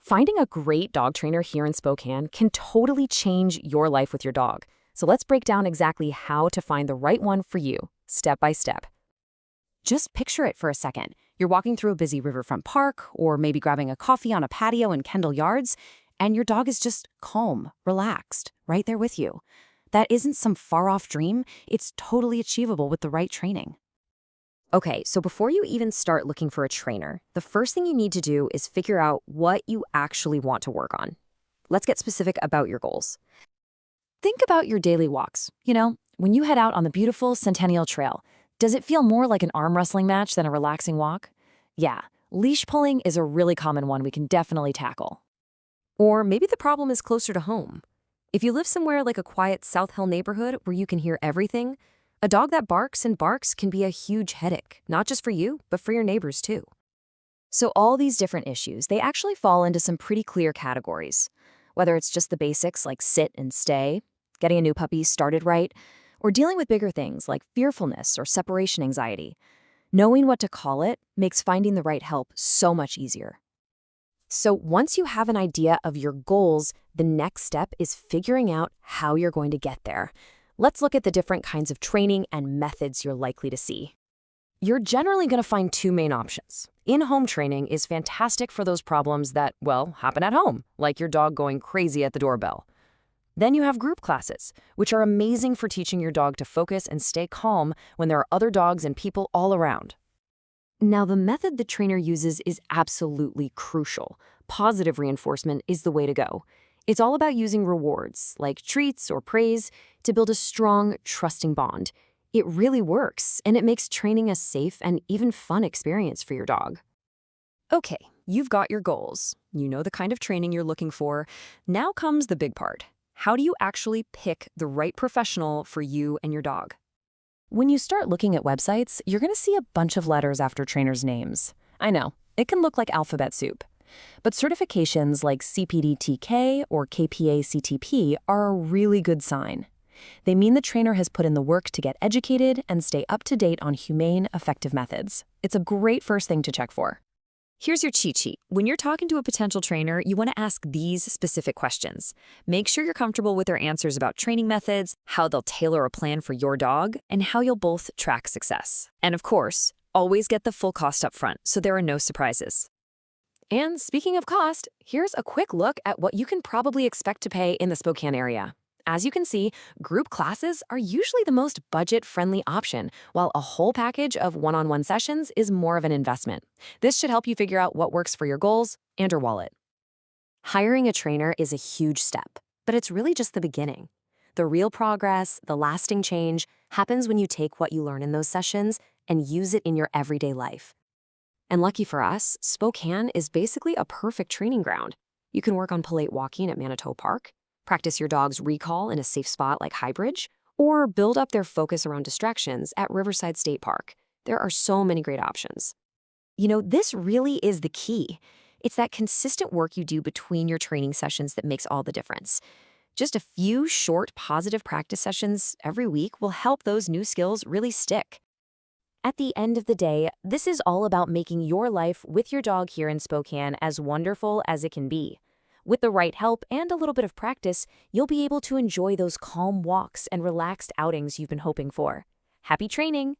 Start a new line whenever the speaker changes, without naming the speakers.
Finding a great dog trainer here in Spokane can totally change your life with your dog. So let's break down exactly how to find the right one for you, step by step. Just picture it for a second. You're walking through a busy riverfront park, or maybe grabbing a coffee on a patio in Kendall Yards, and your dog is just calm, relaxed, right there with you. That isn't some far-off dream. It's totally achievable with the right training. Okay, so before you even start looking for a trainer, the first thing you need to do is figure out what you actually want to work on. Let's get specific about your goals. Think about your daily walks. When you head out on the beautiful Centennial Trail, does it feel more like an arm wrestling match than a relaxing walk? Yeah, leash pulling is a really common one we can definitely tackle. Or maybe the problem is closer to home. If you live somewhere like a quiet South Hill neighborhood where you can hear everything, a dog that barks and barks can be a huge headache, not just for you, but for your neighbors too. So all these different issues, they actually fall into some pretty clear categories. Whether it's just the basics like sit and stay, getting a new puppy started right, or dealing with bigger things like fearfulness or separation anxiety. Knowing what to call it makes finding the right help so much easier. So once you have an idea of your goals, the next step is figuring out how you're going to get there. Let's look at the different kinds of training and methods you're likely to see. You're generally going to find two main options. In-home training is fantastic for those problems that, happen at home, like your dog going crazy at the doorbell. Then you have group classes, which are amazing for teaching your dog to focus and stay calm when there are other dogs and people all around. Now, the method the trainer uses is absolutely crucial. Positive reinforcement is the way to go. It's all about using rewards, like treats or praise, to build a strong, trusting bond. It really works, and it makes training a safe and even fun experience for your dog. Okay, you've got your goals. You know the kind of training you're looking for. Now comes the big part. How do you actually pick the right professional for you and your dog? When you start looking at websites, you're going to see a bunch of letters after trainers' names. I know, it can look like alphabet soup. But certifications like CPD-TK or KPA-CTP are a really good sign. They mean the trainer has put in the work to get educated and stay up to date on humane, effective methods. It's a great first thing to check for. Here's your cheat sheet. When you're talking to a potential trainer, you want to ask these specific questions. Make sure you're comfortable with their answers about training methods, how they'll tailor a plan for your dog, and how you'll both track success. And of course, always get the full cost up front so there are no surprises. And speaking of cost, here's a quick look at what you can probably expect to pay in the Spokane area. As you can see, group classes are usually the most budget-friendly option, while a whole package of one-on-one sessions is more of an investment. This should help you figure out what works for your goals and your wallet. Hiring a trainer is a huge step, but it's really just the beginning. The real progress, the lasting change, happens when you take what you learn in those sessions and use it in your everyday life. And lucky for us, Spokane is basically a perfect training ground. You can work on polite walking at Manitou Park, practice your dog's recall in a safe spot like Highbridge, or build up their focus around distractions at Riverside State Park. There are so many great options. This really is the key. It's that consistent work you do between your training sessions that makes all the difference. Just a few short, positive practice sessions every week will help those new skills really stick. At the end of the day, this is all about making your life with your dog here in Spokane as wonderful as it can be. With the right help and a little bit of practice, you'll be able to enjoy those calm walks and relaxed outings you've been hoping for. Happy training!